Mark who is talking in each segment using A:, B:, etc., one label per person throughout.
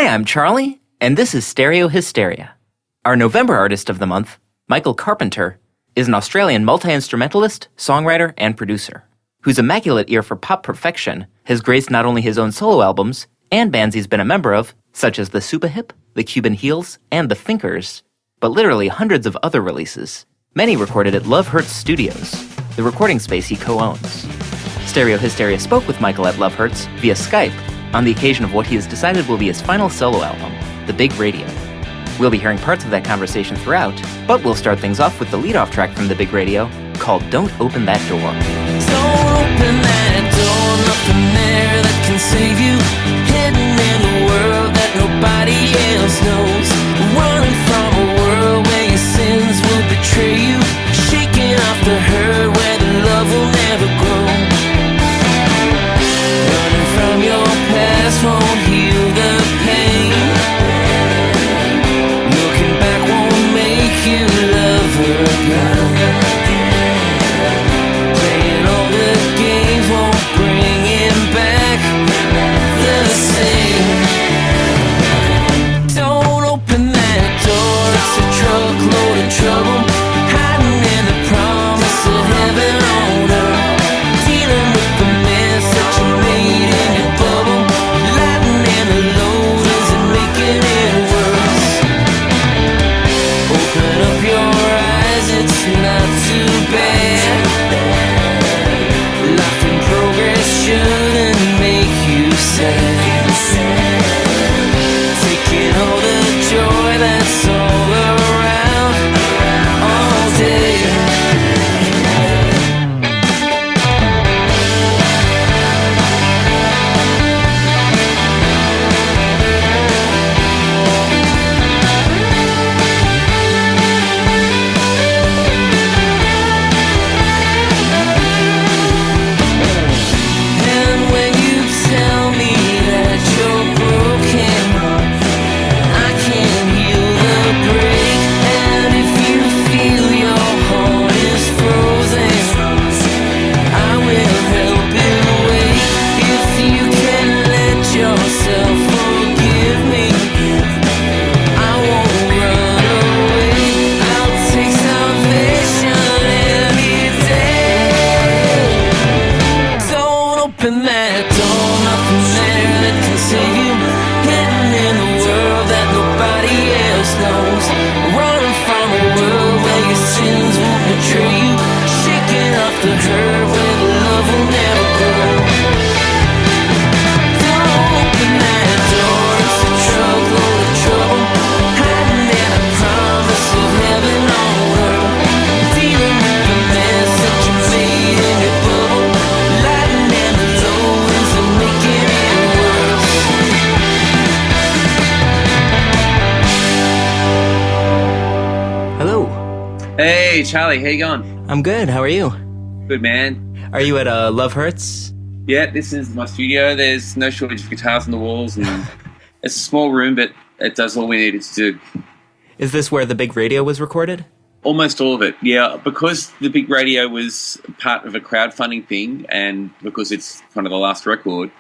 A: Hi, I'm Charlie, and this is Stereo Hysteria. Our November artist of the month, Michael Carpenter, is an Australian multi-instrumentalist, songwriter, and producer, whose immaculate ear for pop perfection has graced not only his own solo albums and bands he's been a member of, such as the Supahip, the Cuban Heels, and the Thinkers, but literally hundreds of other releases, many recorded at Love Hurts Studios, the recording space he co-owns. Stereo Hysteria spoke with Michael at Love Hurts via Skype on the occasion of what he has decided will be his final solo album, The Big Radio. We'll be hearing parts of that conversation throughout, but we'll start things off with the lead-off track from The Big Radio called Don't Open That Door.
B: Don't open that door, nothing there that can save you. Hidden in a world that nobody else knows. Running from a world where your sins will betray you. Shaking off the hurt where the love will never grow. Running from your past won't heal the pain. Looking back won't make you love her again. Playing all the games won't bring him back the same. Don't open that door, it's a truckload of trouble. Hiding in the promise of heaven on earth. Dealing with the mess that you made in your bubble. Lighting in the load isn't making it worse. Open up your eyes, it's not too bad. Life in progress shouldn't make you sad. Taking all the joy that's all around all day. And when you tell me that you're broken, I can't heal the break. And if you feel your heart is frozen, I will help you wait. If you can let yourself forgive me, I won't run away. I'll take salvation any day. Don't open that door, nothing there that can save you. Hidden in the world that nobody else knows. Running from a world where your sins won't betray you. Shaking off the hurt where the love will never grow. Don't open that door, it's a truckload of trouble. Hiding in a promise of heaven on earth. Dealing with the mess that you made in your bubble. Lighting in the load isn't making it worse.
A: Hello.
C: Hey, Charlie, how you going?
A: I'm good, how are you?
C: Good, man.
A: Are you at Love Hurts?
C: Yeah, this is my studio. There's no shortage of guitars on the walls, and it's a small room, but it does all we needed to do.
A: Is this where The Big Radio was recorded?
C: Almost all of it, yeah. Because the Big Radio was part of a crowdfunding thing, and because it's kind of the last record,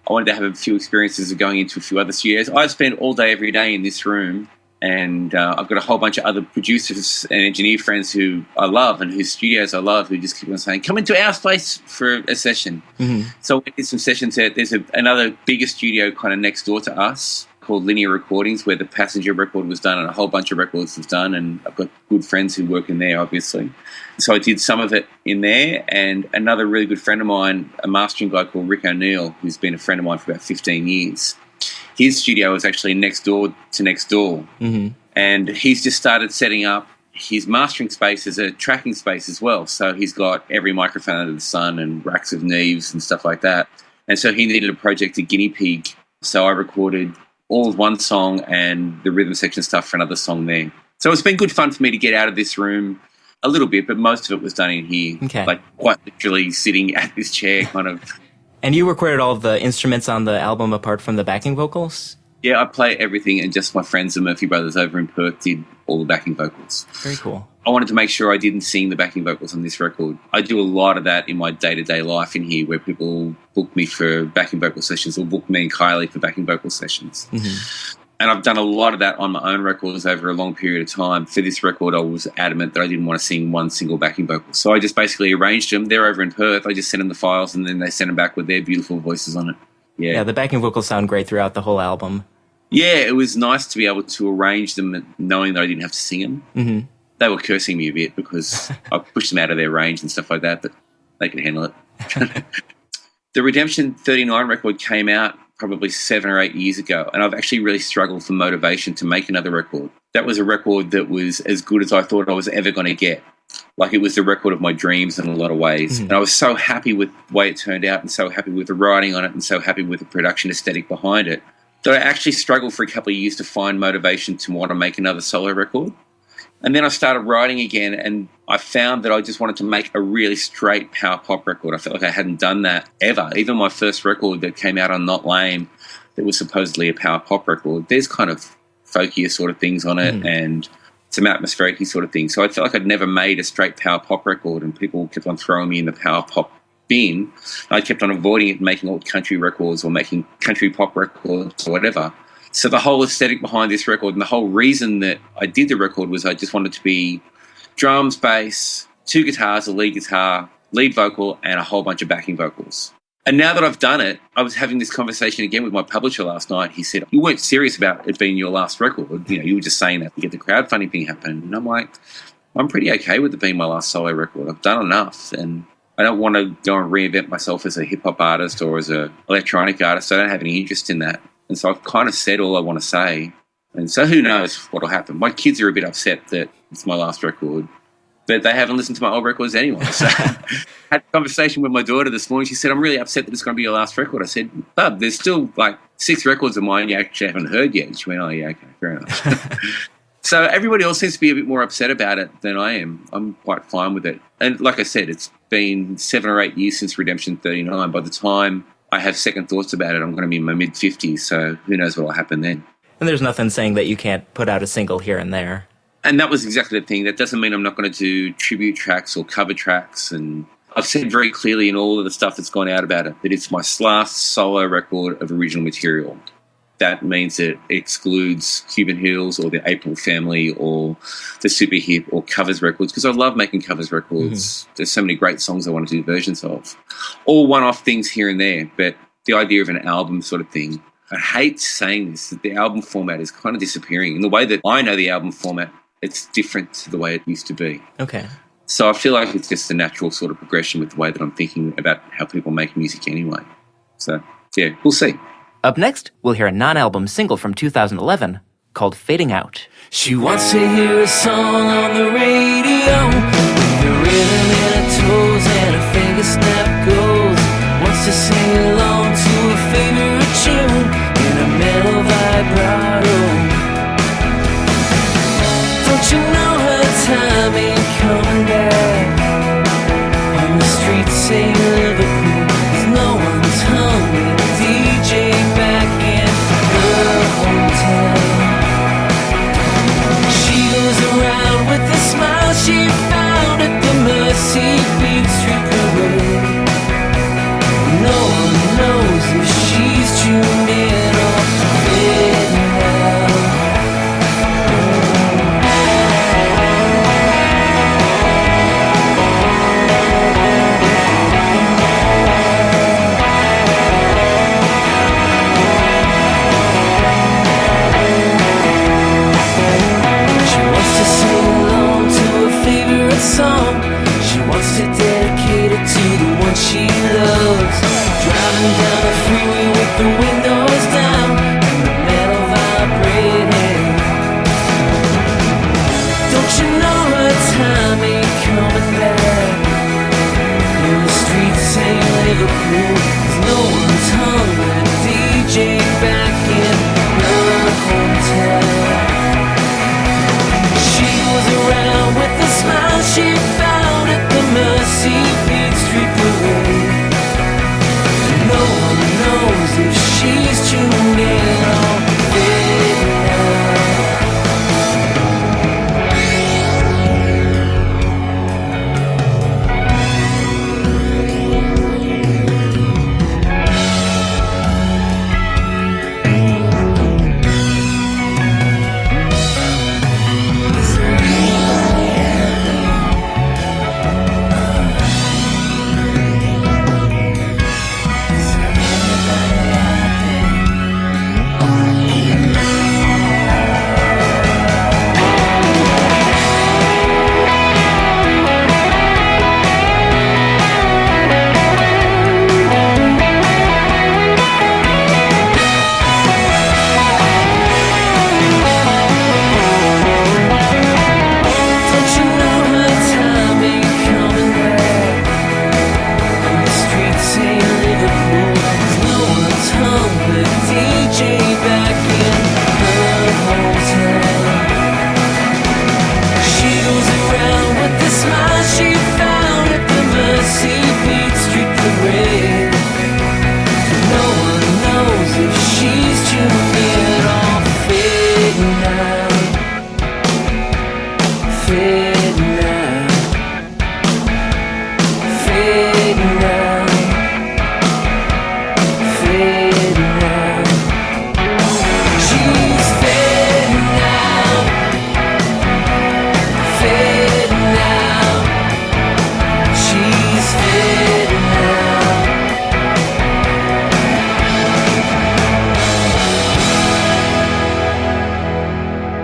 C: I wanted to have a few experiences of going into a few other studios. I spend all day, every day in this room, and I've got a whole bunch of other producers and engineer friends who I love and whose studios I love, who just keep on saying, come into our space for a session. Mm-hmm. So we did some sessions there. There's another bigger studio kind of next door to us called Linear Recordings, where the Passenger record was done and a whole bunch of records was done, and I've got good friends who work in there, obviously. So I did some of it in there, and another really good friend of mine, a mastering guy called Rick O'Neill, who's been a friend of mine for about 15 years. His studio is actually next door to next door, and he's just started setting up his mastering space as a tracking space as well. So he's got every microphone under the sun and racks of Neves and stuff like that. And so he needed a project, a guinea pig. So I recorded all of one song and the rhythm section stuff for another song there. So it's been good fun for me to get out of this room a little bit, but most of it was done in here.
A: Okay.
C: Like quite literally sitting at this chair kind of.
A: And you recorded all of the instruments on the album apart from the backing vocals?
C: Yeah, I play everything, and just my friends, the Murphy brothers over in Perth, did all the backing vocals.
A: Very cool.
C: I wanted to make sure I didn't sing the backing vocals on this record. I do a lot of that in my day-to-day life in here, where people book me for backing vocal sessions or book me and Kylie for backing vocal sessions. And I've done a lot of that on my own records over a long period of time. For this record, I was adamant that I didn't want to sing one single backing vocal. So I just basically arranged them. They're over in Perth. I just sent them the files, and then they sent them back with their beautiful voices on it.
A: Yeah, the backing vocals sound great throughout the whole album.
C: Yeah, it was nice to be able to arrange them knowing that I didn't have to sing them.
A: Mm-hmm.
C: They were cursing me a bit because I pushed them out of their range and stuff like that, but they can handle it. The Redemption 39 record came out probably 7 or 8 years ago, and I've actually really struggled for motivation to make another record. That was a record that was as good as I thought I was ever going to get. Like, it was the record of my dreams in a lot of ways. And I was so happy with the way it turned out, and so happy with the writing on it, and so happy with the production aesthetic behind it, that I actually struggled for a couple of years to find motivation to want to make another solo record. And then I started writing again, and I found that I just wanted to make a really straight power pop record. I felt like I hadn't done that ever. Even my first record that came out on Not Lame, that was supposedly a power pop record, there's kind of folkier sort of things on it and some atmospheric sort of things. So I felt like I'd never made a straight power pop record, and people kept on throwing me in the power pop bin. I kept on avoiding it and making all country records or making country pop records or whatever. So the whole aesthetic behind this record and the whole reason that I did the record was I just wanted to be drums, bass, 2 guitars, a lead guitar, lead vocal, and a whole bunch of backing vocals. And now that I've done it, I was having this conversation again with my publisher last night. He said, you weren't serious about it being your last record. You know, you were just saying that to get the crowdfunding thing happen. And I'm like, I'm pretty okay with it being my last solo record. I've done enough, and I don't want to go and reinvent myself as a hip-hop artist or as an electronic artist. I don't have any interest in that. And so I've kind of said all I want to say. And so who knows what will happen. My kids are a bit upset that it's my last record, but they haven't listened to my old records anyway. So I had a conversation with my daughter this morning. She said, I'm really upset that it's going to be your last record. I said, Bub, there's still like 6 records of mine you actually haven't heard yet. And she went, oh, yeah, okay, fair enough. So everybody else seems to be a bit more upset about it than I am. I'm quite fine with it. And like I said, it's been 7 or 8 years since Redemption 39. By the time I have second thoughts about it, I'm going to be in my mid-50s, so who knows what will happen then.
A: And there's nothing saying that you can't put out a single here and there.
C: And that was exactly the thing. That doesn't mean I'm not going to do tribute tracks or cover tracks. And I've said very clearly in all of the stuff that's gone out about it that it's my last solo record of original material. That means it excludes Cuban Hills or the April Family or the Supahip or covers records, because I love making covers records. There's so many great songs I want to do versions of. All one-off things here and there, but the idea of an album sort of thing. I hate saying this, that the album format is kind of disappearing. In the way that I know the album format, it's different to the way it used to be.
A: Okay.
C: So I feel like it's just a natural sort of progression with the way that I'm thinking about how people make music anyway. So, yeah, we'll see.
A: Up next, we'll hear a non-album single from 2011 called Fading Out.
B: She wants to hear a song on the radio with the rhythm in her toes and her finger snap goes. Wants to sing along to a favorite tune in a mellow vibrato. Don't you know her time ain't coming back? On the streets say Liverpool, 'cause no one's hungry. DJ back in her hometown. She goes around with the smile she found at the Mercy Beach Street Parade. No one knows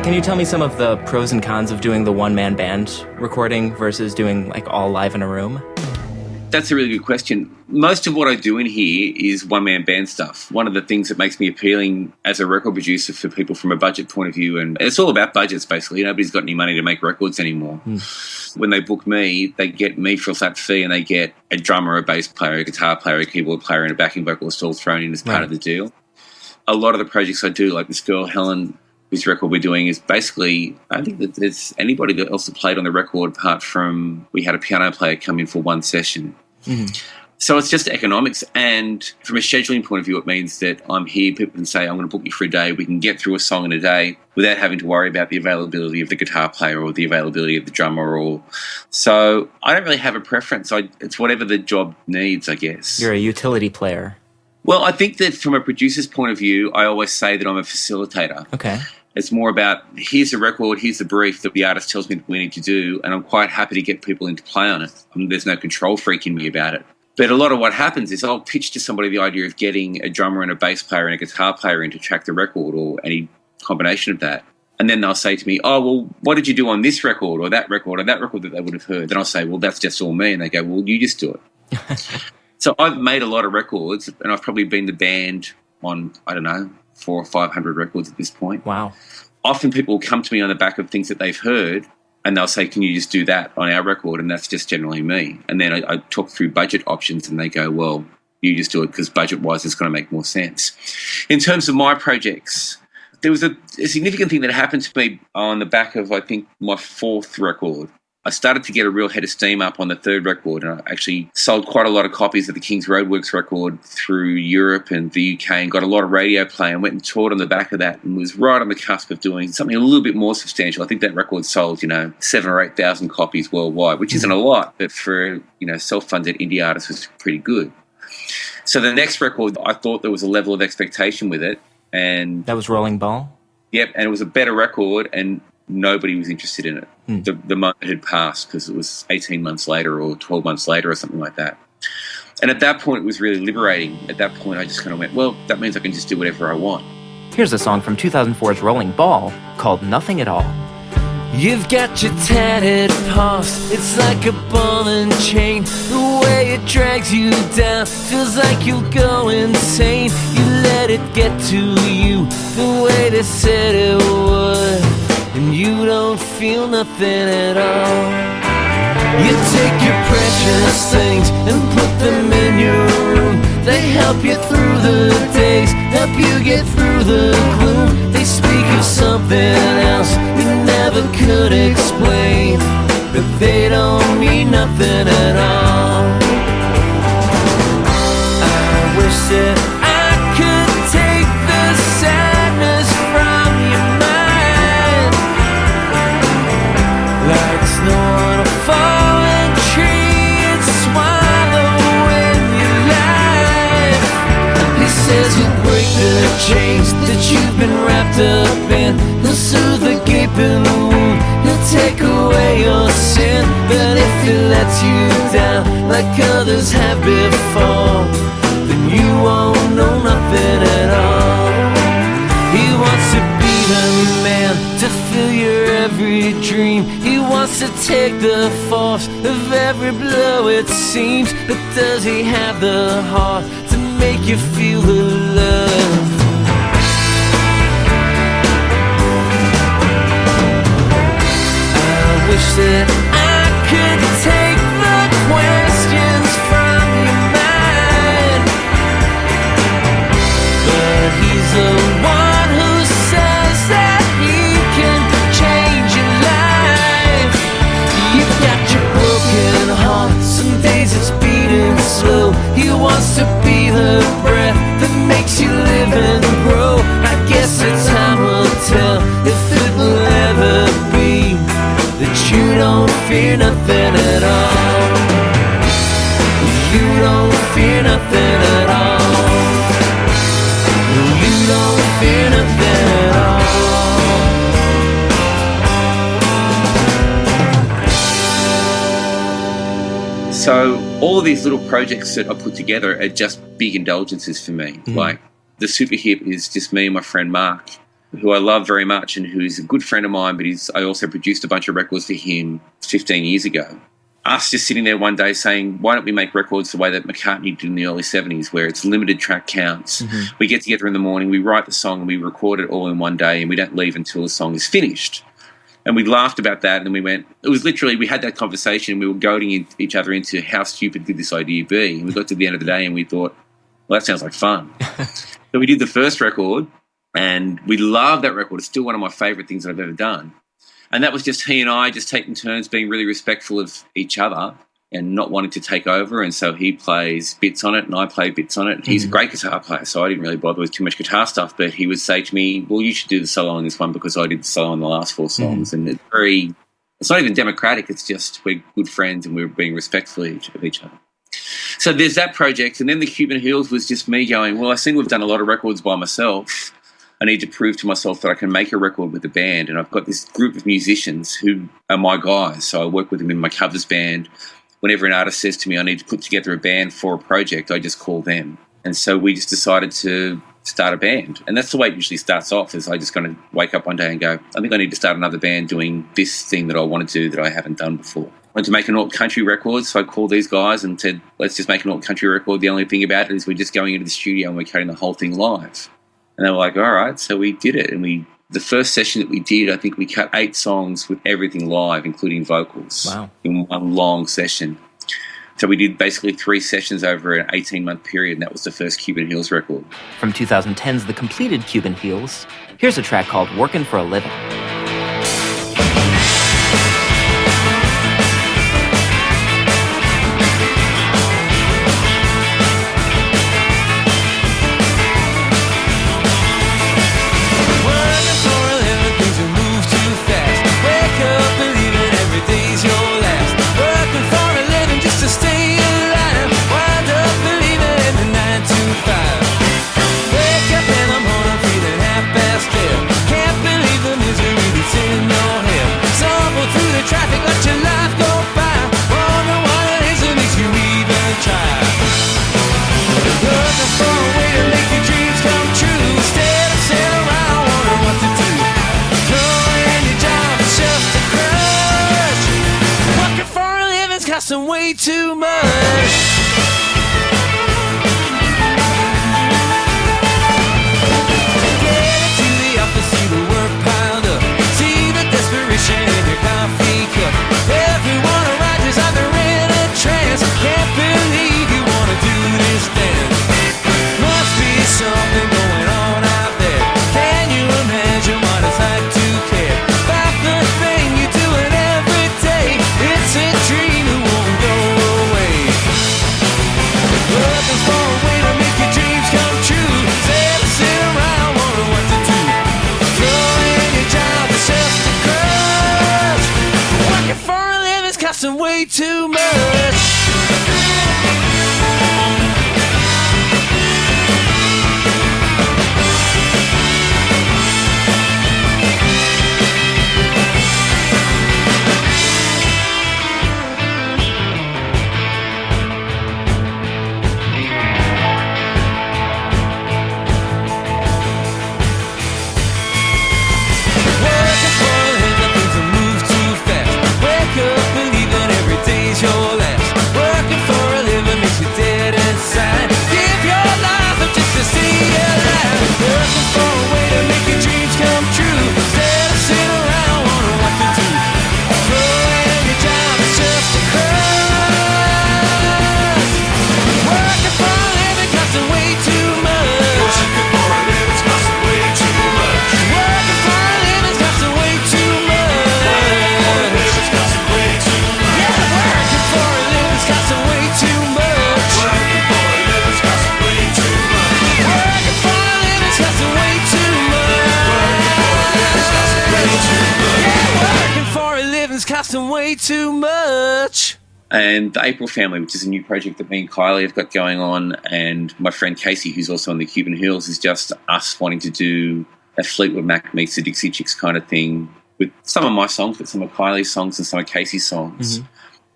A: Can you tell me some of the pros and cons of doing the one-man band recording versus doing like all live in a room?
C: That's a really good question. Most of what I do in here is one-man band stuff. One of the things that makes me appealing as a record producer for people from a budget point of view, and it's all about budgets basically. Nobody's got any money to make records anymore. When they book me, they get me for a flat fee and they get a drummer, a bass player, a guitar player, a keyboard player and a backing vocalist all thrown in as part of the deal. A lot of the projects I do, like this girl, Helen, whose record we're doing is basically, I don't think that there's anybody else that played on the record apart from we had a piano player come in for one session. So it's just economics, and from a scheduling point of view, it means that I'm here, people can say, I'm going to book you for a day, we can get through a song in a day without having to worry about the availability of the guitar player or the availability of the drummer. So I don't really have a preference. It's whatever the job needs, I guess.
A: You're a utility player.
C: Well, I think that from a producer's point of view, I always say that I'm a facilitator.
A: Okay.
C: It's more about, here's the record, here's the brief that the artist tells me that we need to do, and I'm quite happy to get people in to play on it. There's no control freak in me about it. But a lot of what happens is I'll pitch to somebody the idea of getting a drummer and a bass player and a guitar player in to track the record or any combination of that. And then they'll say to me, oh, well, what did you do on this record or that record that they would have heard? Then I'll say, well, that's just all me. And they go, well, you just do it. So I've made a lot of records, and I've probably been the band on, 400 or 500 records at this point.
A: Wow.
C: Often people will come to me on the back of things that they've heard, and they'll say, can you just do that on our record? And that's just generally me. And then I talk through budget options, and they go, well, you just do it because budget-wise it's going to make more sense. In terms of my projects, there was a significant thing that happened to me on the back of, I think, my fourth record. I started to get a real head of steam up on the third record, and I actually sold quite a lot of copies of the King's Roadworks record through Europe and the UK and got a lot of radio play and went and toured on the back of that and was right on the cusp of doing something a little bit more substantial. I think that record sold, 7,000 or 8,000 copies worldwide, which isn't a lot, but for, self-funded indie artists was pretty good. So the next record, I thought there was a level of expectation with it. And
A: that was Rolling Ball?
C: Yep, and it was a better record, and nobody was interested in it. The moment had passed because it was 18 months later or 12 months later or something like that. And at that point, it was really liberating. At that point, I just kind of went, well, that means I can just do whatever I want.
A: Here's a song from 2004's Rolling Ball called Nothing at All.
B: You've got your tattered past, it's like a ball and chain. The way it drags you down feels like you'll go insane. You let it get to you the way they said it would, and you don't feel nothing at all. You take your precious things and put them in your room. They help you through the days, help you get through the gloom. They speak of something else you never could explain, but they don't mean nothing at all. I wish that I could take the sadness from your mind, like snow on a fallen tree and swallow in your life. He says he'll break the chains that you've been wrapped up in. He'll soothe the gaping wound, he'll take away your sin. But if he lets you down like others have before, then you won't know nothing at all. He wants to be the man to fill your every dream. He wants to take the force of every blow it seems. But does he have the heart to make you feel the love? I wish that I could take the questions from your mind, but he's the one who says that he can change your life. You've got your broken heart, some days it's beating slow. He wants to be the breath that makes you live and grow. I guess the time will tell if it will ever be that you don't fear nothing at all. You don't fear nothing at all. You don't fear nothing at all.
C: So all of these little projects that I put together are just big indulgences for me. Like the Supahip is just me and my friend Mark, who I love very much and who's a good friend of mine, but I also produced a bunch of records for him 15 years ago. Us just sitting there one day saying, why don't we make records the way that McCartney did in the early 70s, where it's limited track counts. Mm-hmm. We get together in the morning, we write the song, and we record it all in one day, and we don't leave until the song is finished. And we laughed about that, and we went, it was literally, we had that conversation, and we were goading each other into how stupid could this idea be. And we got to the end of the day, and we thought, well, that sounds like fun. So we did the first record, and we loved that record. It's still one of my favourite things that I've ever done. And that was just he and I just taking turns being really respectful of each other and not wanting to take over. And so he plays bits on it and I play bits on it. And he's a great guitar player, so I didn't really bother with too much guitar stuff. But he would say to me, well, you should do the solo on this one because I did the solo on the last 4 songs. And it's not even democratic. It's just we're good friends and we're being respectful of each other. So there's that project. And then the Cuban Hills was just me going, well, I think we've done a lot of records by myself. I need to prove to myself that I can make a record with a band. And I've got this group of musicians who are my guys. So I work with them in my covers band. Whenever an artist says to me, I need to put together a band for a project, I just call them. And so we just decided to start a band. And that's the way it usually starts off, is I just kind of wake up one day and go, I think I need to start another band doing this thing that I want to do that I haven't done before. I wanted to make an alt country record, so I called these guys and said, let's just make an alt country record. The only thing about it is we're just going into the studio and we're cutting the whole thing live. And they were like, all right. So we did it. And the first session that we did, I think we cut 8 songs with everything live, including vocals.
A: Wow.
C: In one long session. So we did basically 3 sessions over an 18-month period, and that was the first Cuban Hills record.
A: From 2010's The Completed Cuban Hills, here's a track called Workin' for a Living.
B: Costing way too much. Get to the office, see the work piled up, see the desperation in your coffee cup. Everyone around you's either in a trance. Can't believe you want to do this dance. Must be something going on out there. Can you imagine what it's like to care about the thing you're doing every day? It's a dream. Looking for a way to make your dreams come true. Instead of sitting around wondering what to do. Throwing your job is just a crush. Working for a living's costing way too much. Costing way too much.
C: And the April Family, which is a new project that me and Kylie have got going on, and my friend Casey, who's also on the Cuban Hills, is just us wanting to do a Fleetwood Mac meets the Dixie Chicks kind of thing with some of my songs, but some of Kylie's songs and some of Casey's songs,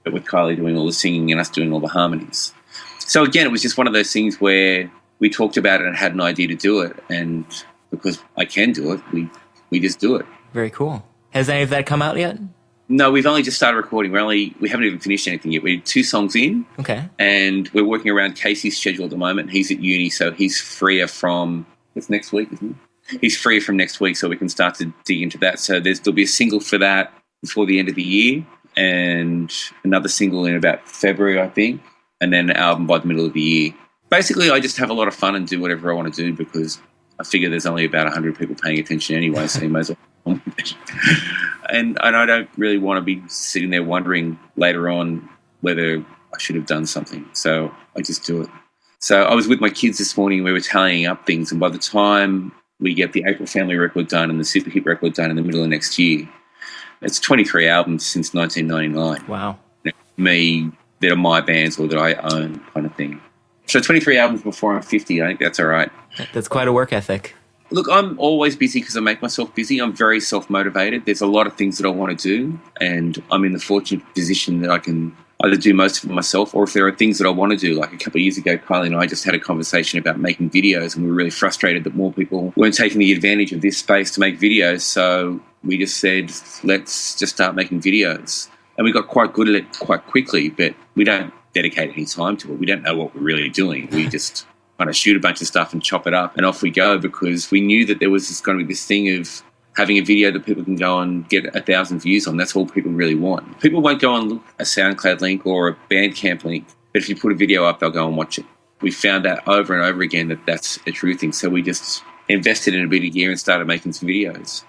C: but with Kylie doing all the singing and us doing all the harmonies. So again, it was just one of those things where we talked about it and had an idea to do it, and because I can do it. We just do it.
A: Very cool. Has any of that come out yet?
C: No, we've only just started recording. We haven't even finished anything yet. We're 2 songs in.
A: Okay.
C: And we're working around Casey's schedule at the moment. He's at uni, so he's freer from, it's next week, isn't it? He's free from next week, so we can start to dig into that. So there'll be a single for that before the end of the year, and another single in about February, I think, and then an album by the middle of the year. Basically, I just have a lot of fun and do whatever I want to do because I figure there's only about 100 people paying attention anyway, so you may as well. And I don't really want to be sitting there wondering later on whether I should have done something. So I just do it. So I was with my kids this morning and we were tallying up things, and by the time we get the April Family record done and the Supahip record done in the middle of next year, it's 23 albums since 1999.
A: Wow.
C: Me, that are my bands or that I own kind of thing. So 23 albums before I'm 50, I think that's all right.
A: That's quite a work ethic.
C: Look, I'm always busy because I make myself busy. I'm very self-motivated. There's a lot of things that I want to do, and I'm in the fortunate position that I can either do most of it myself, or if there are things that I want to do. Like a couple of years ago, Kylie and I just had a conversation about making videos, and we were really frustrated that more people weren't taking the advantage of this space to make videos. So we just said, let's just start making videos. And we got quite good at it quite quickly, but we don't dedicate any time to it. We don't know what we're really doing. We just kind of shoot a bunch of stuff and chop it up and off we go, because we knew that there was going to be this thing of having a video that people can go and get 1,000 views on. That's all people really want. People won't go and look at a SoundCloud link or a Bandcamp link, but if you put a video up, they'll go and watch it. We found that over and over again that that's a true thing. So we just invested in a bit of gear and started making some videos.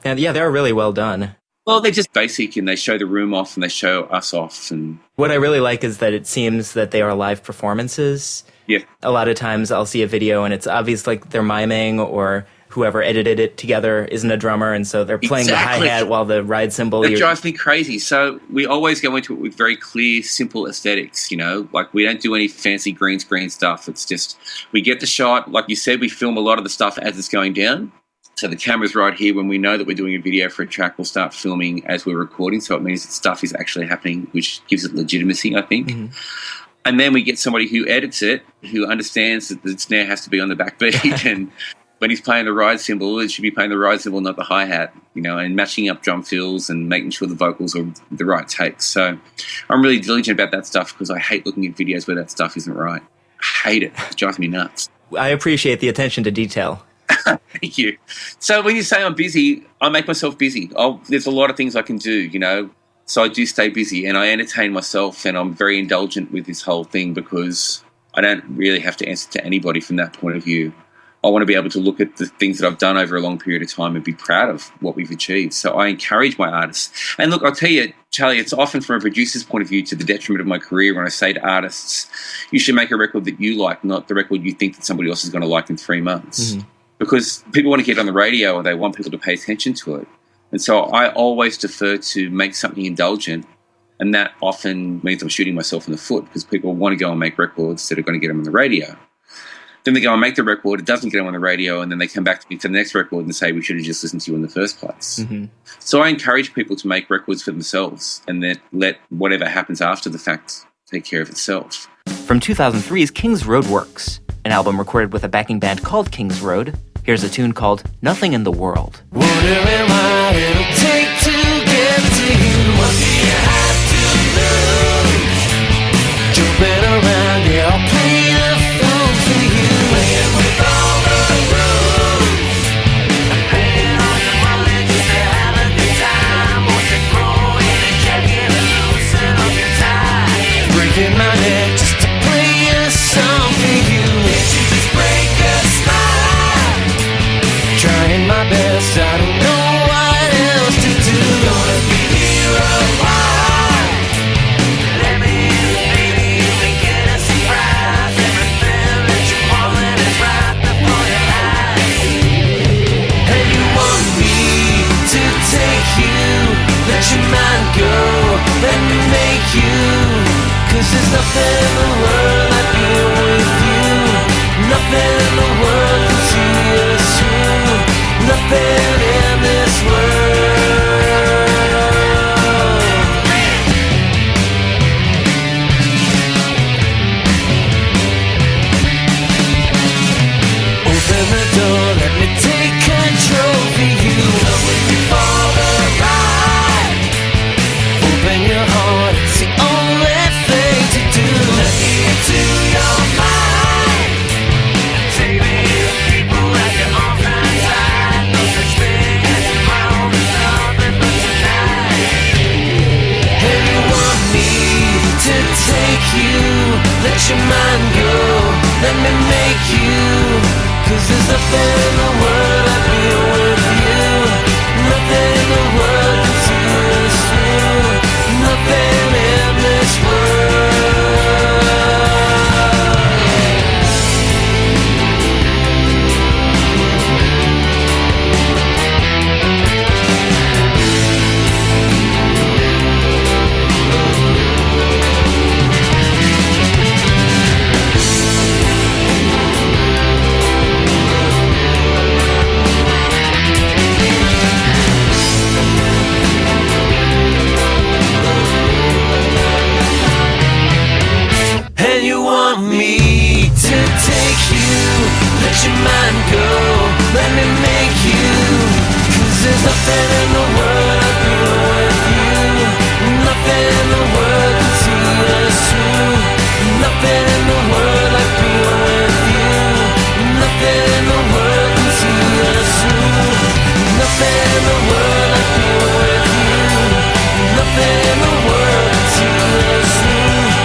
A: And yeah, they're really well done.
C: Well, they're just basic, and they show the room off and they show us off. And
A: what I really like is that it seems that they are live performances.
C: yeah,
A: A lot of times I'll see a video and it's obvious like they're miming, or whoever edited it together isn't a drummer, and so they're playing
C: Exactly.
A: the hi-hat while the ride cymbal...
C: that drives me crazy. So we always go into it with very clear, simple aesthetics, you know? Like, we don't do any fancy green screen stuff. It's just, we get the shot. Like you said, we film a lot of the stuff as it's going down. So the camera's right here. When we know that we're doing a video for a track, we'll start filming as we're recording. So it means that stuff is actually happening, which gives it legitimacy, I think. Mm-hmm. And then we get somebody who edits it, who understands that the snare has to be on the backbeat, and when he's playing the ride cymbal, it should be playing the ride cymbal, not the hi-hat, you know, and matching up drum fills and making sure the vocals are the right takes. So I'm really diligent about that stuff because I hate looking at videos where that stuff isn't right. I hate it. It drives me nuts.
A: I appreciate the attention to detail.
C: Thank you. So when you say I'm busy, I make myself busy. There's a lot of things I can do, you know. So I do stay busy and I entertain myself, and I'm very indulgent with this whole thing because I don't really have to answer to anybody from that point of view. I want to be able to look at the things that I've done over a long period of time and be proud of what we've achieved. So I encourage my artists. And look, I'll tell you, Charlie, it's often from a producer's point of view to the detriment of my career when I say to artists, you should make a record that you like, not the record you think that somebody else is going to like in 3 months. Mm-hmm. Because people want to get on the radio or they want people to pay attention to it. And so I always defer to make something indulgent, and that often means I'm shooting myself in the foot because people want to go and make records that are going to get them on the radio. Then they go and make the record, it doesn't get them on the radio, and then they come back to me for the next record and say, we should have just listened to you in the first place. Mm-hmm. So I encourage people to make records for themselves and then let whatever happens after the fact take care of itself.
A: From 2003's King's Road Works, an album recorded with a backing band called King's Road, here's a tune called Nothing in the World.
B: Wondering what it'll take to get to you. What do you have to lose? Jumping around, yeah, I'll play the fool for you. Playing with all the rules. I'm paying all your money just to have a good time. Won't you throw in a jacket and loosen up your tie? Breaking my neck just to play a song for you. Can't you just break a smile? Trying my best, I don't know what else to do. Gonna be here a while. Let me in, baby, we get a surprise. Everything that you want is right before your eyes. And you want me to take you, let your mind go, let me make you. 'Cause there's nothing in the world like being with you. Nothing in the world can see us through. Nothing in this world. Open the door, let me take let me make you. 'Cause there's nothing in the world I'd be with you. Nothing in the world can see us through. Nothing in this world. And you want me to take you, let your mind go, let me make you. 'Cause there's nothing in the world I'd be with you. Nothing in the world can see us through. Nothing in the world I'd be with you. Nothing in the world can see us through. Nothing in the world I'd be with you. Nothing in the world can see us through.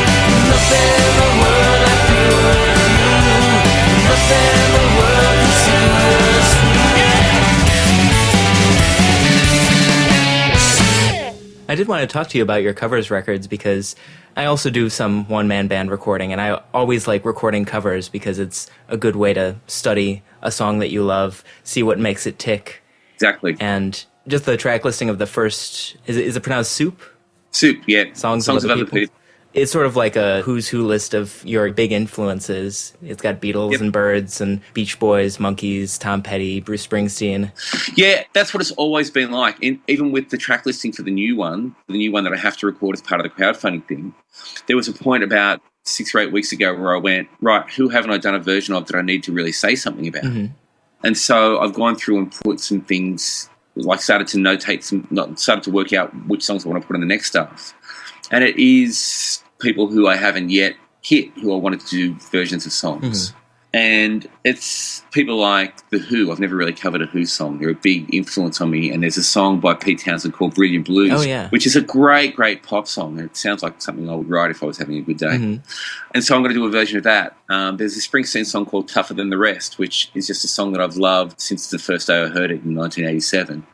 B: Nothing in the world I'd be with you. Nothing in the world can see us through.
A: I did want to talk to you about your covers records because I also do some one-man band recording, and I always like recording covers because it's a good way to study a song that you love, see what makes it tick.
C: Exactly.
A: And just the track listing of the first, is it pronounced Soup?
C: Soup, yeah.
A: Songs of Other People. It's sort of like a who's who list of your big influences. It's got Beatles and Byrds and Beach Boys, Monkees, Tom Petty, Bruce Springsteen.
C: Yeah, that's what it's always been like. Even with the track listing for the new one that I have to record as part of the crowdfunding thing, there was a point about 6 or 8 weeks ago where I went, right, who haven't I done a version of that I need to really say something about? Mm-hmm. And so I've gone through and put some things, like started to work out which songs I want to put in the next stuff. And it is people who I haven't yet hit who I wanted to do versions of songs. Mm-hmm. And it's people like The Who. I've never really covered a Who song. They're a big influence on me. And there's a song by Pete Townsend called Brilliant Blues, which is a great, great pop song. It sounds like something I would write if I was having a good day. Mm-hmm. And so I'm going to do a version of that. There's a Springsteen song called Tougher Than the Rest, which is just a song that I've loved since the first day I heard it in 1987.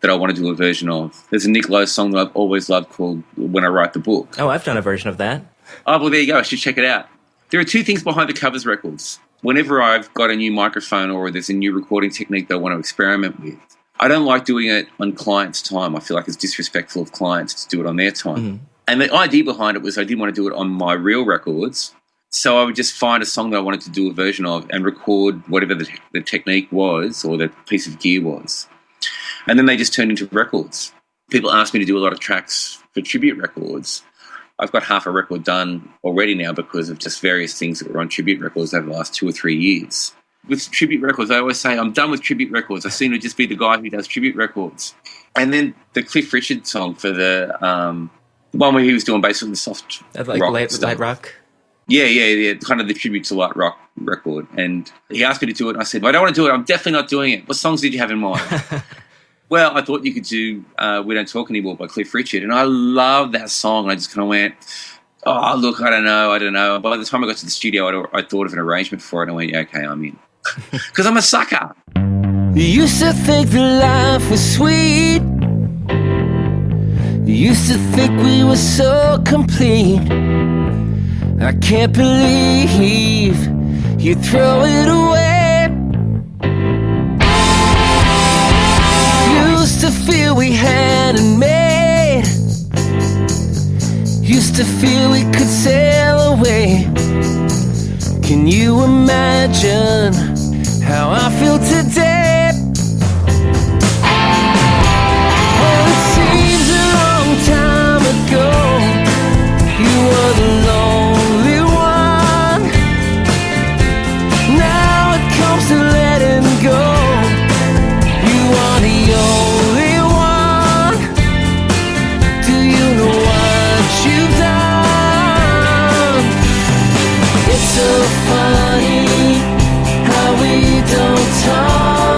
C: That I want to do a version of. There's a Nick Lowe song that I've always loved called When I Write the Book.
A: Oh, I've done a version of that.
C: Oh, well, there you go. I should check it out. There are two things behind the covers records. Whenever I've got a new microphone or there's a new recording technique that I want to experiment with, I don't like doing it on clients' time. I feel like it's disrespectful of clients to do it on their time. Mm-hmm. And the idea behind it was I didn't want to do it on my real records. So I would just find a song that I wanted to do a version of and record whatever the technique was or the piece of gear was. And then they just turned into records. People ask me to do a lot of tracks for tribute records. I've got half a record done already now because of just various things that were on tribute records over the last 2 or 3 years. With tribute records, I always say, I'm done with tribute records. I seem to just be the guy who does tribute records. And then the Cliff Richard song for the one where he was doing basically the soft
A: like
C: rock
A: light rock?
C: Yeah. Kind of the tribute to light rock record. And he asked me to do it, and I said, well, I don't want to do it. I'm definitely not doing it. What songs did you have in mind? Well, I thought you could do We Don't Talk Anymore by Cliff Richard, and I love that song. I just kind of went, oh, look, I don't know. By the time I got to the studio, I thought of an arrangement for it, and I went, yeah, okay, I'm in. Because I'm a sucker.
B: You used to think that life was sweet. You used to think we were so complete. I can't believe you throw it away. Used to feel we had it made. Used to feel we could sail away. Can you imagine how I feel today? Oh, it seems a long time ago you were the lonely one. Now it comes to letting go. You are the only one. Do you know what you've done? It's so funny how we don't talk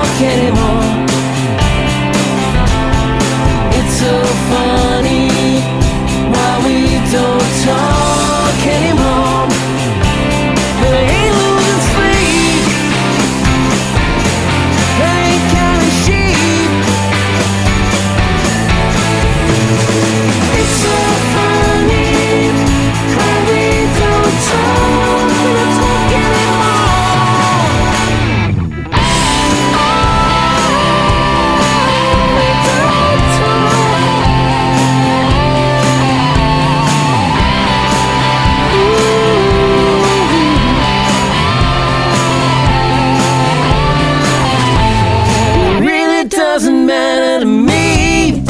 B: matter to me.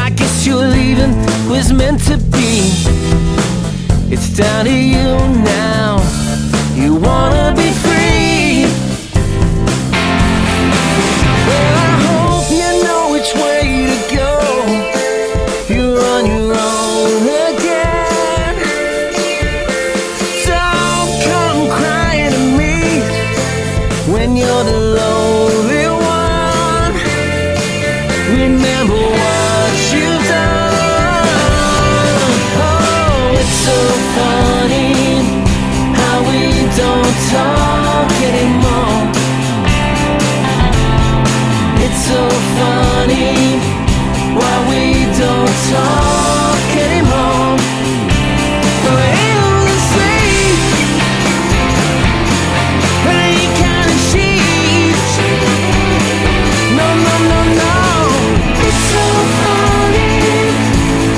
B: I guess your leaving was meant to be. It's down to you now. You wanna be free. Well, I hope you know which way to go. You're on your own again. Don't come crying to me when you're the lonely one. Remember what you've done. Oh, it's so funny how we don't talk anymore. It's so funny why we don't talk anymore. We're able to sleep, but it ain't kind of cheap. No, no, no, no. It's so funny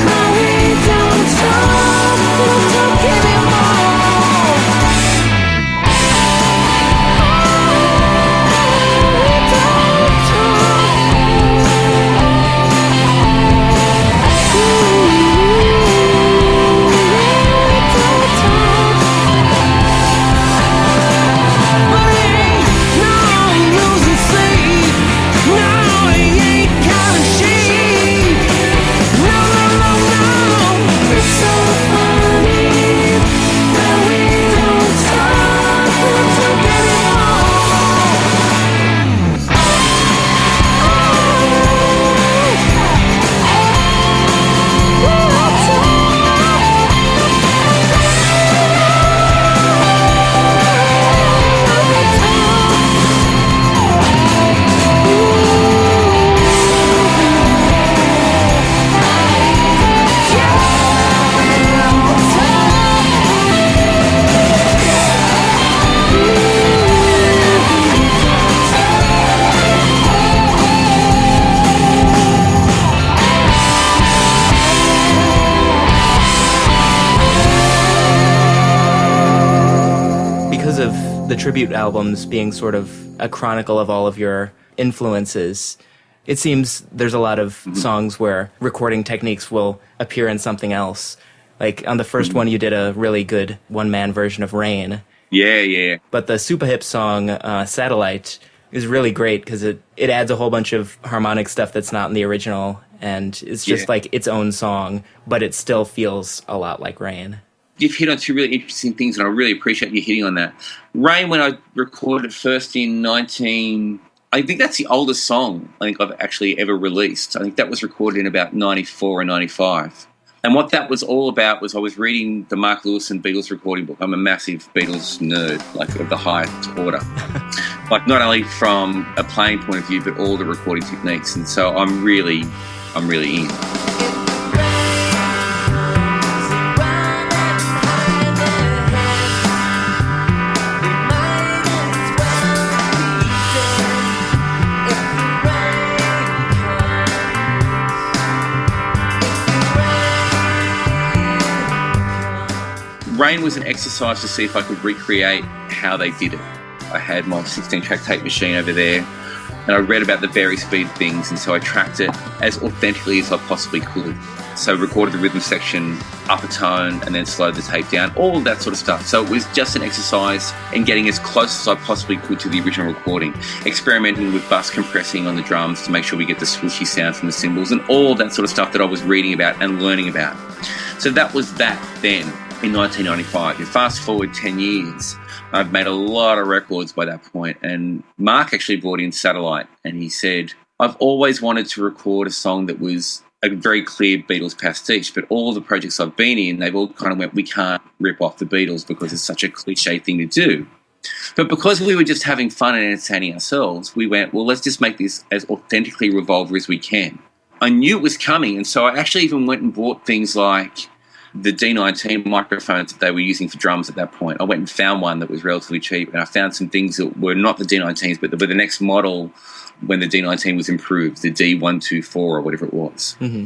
B: how we don't talk anymore.
A: The tribute albums being sort of a chronicle of all of your influences, it seems there's a lot of songs where recording techniques will appear in something else. Like on the first one, you did a really good one-man version of Rain.
C: Yeah.
A: But the Supahip song, Satellite, is really great because it adds a whole bunch of harmonic stuff that's not in the original, and it's just like its own song, but it still feels a lot like Rain.
C: You've hit on two really interesting things, and I really appreciate you hitting on that. Rain, when I recorded first in I think that's the oldest song I think I've actually ever released. I think that was recorded in about 94 or 95. And what that was all about was I was reading the Mark Lewison Beatles recording book. I'm a massive Beatles nerd, like of the highest order. Like not only from a playing point of view, but all the recording techniques. And so I'm really in. Rain was an exercise to see if I could recreate how they did it. I had my 16-track tape machine over there, and I read about the various speed things, and so I tracked it as authentically as I possibly could. So I recorded the rhythm section up a tone and then slowed the tape down, all of that sort of stuff. So it was just an exercise in getting as close as I possibly could to the original recording, experimenting with bus compressing on the drums to make sure we get the swooshy sound from the cymbals and all that sort of stuff that I was reading about and learning about. So that was that then. In 1995. You fast forward 10 years, I've made a lot of records by that point, and Mark actually brought in Satellite, and he said, I've always wanted to record a song that was a very clear Beatles pastiche, but all the projects I've been in, they've all kind of went, we can't rip off the Beatles because it's such a cliche thing to do. But because we were just having fun and entertaining ourselves, we went, well, let's just make this as authentically Revolver as we can. I knew it was coming, and so I actually even went and bought things like the D19 microphones that they were using for drums at that point. I went and found one that was relatively cheap, and I found some things that were not the D19s, but were the next model when the D19 was improved, the D124 or whatever it was. Mm-hmm.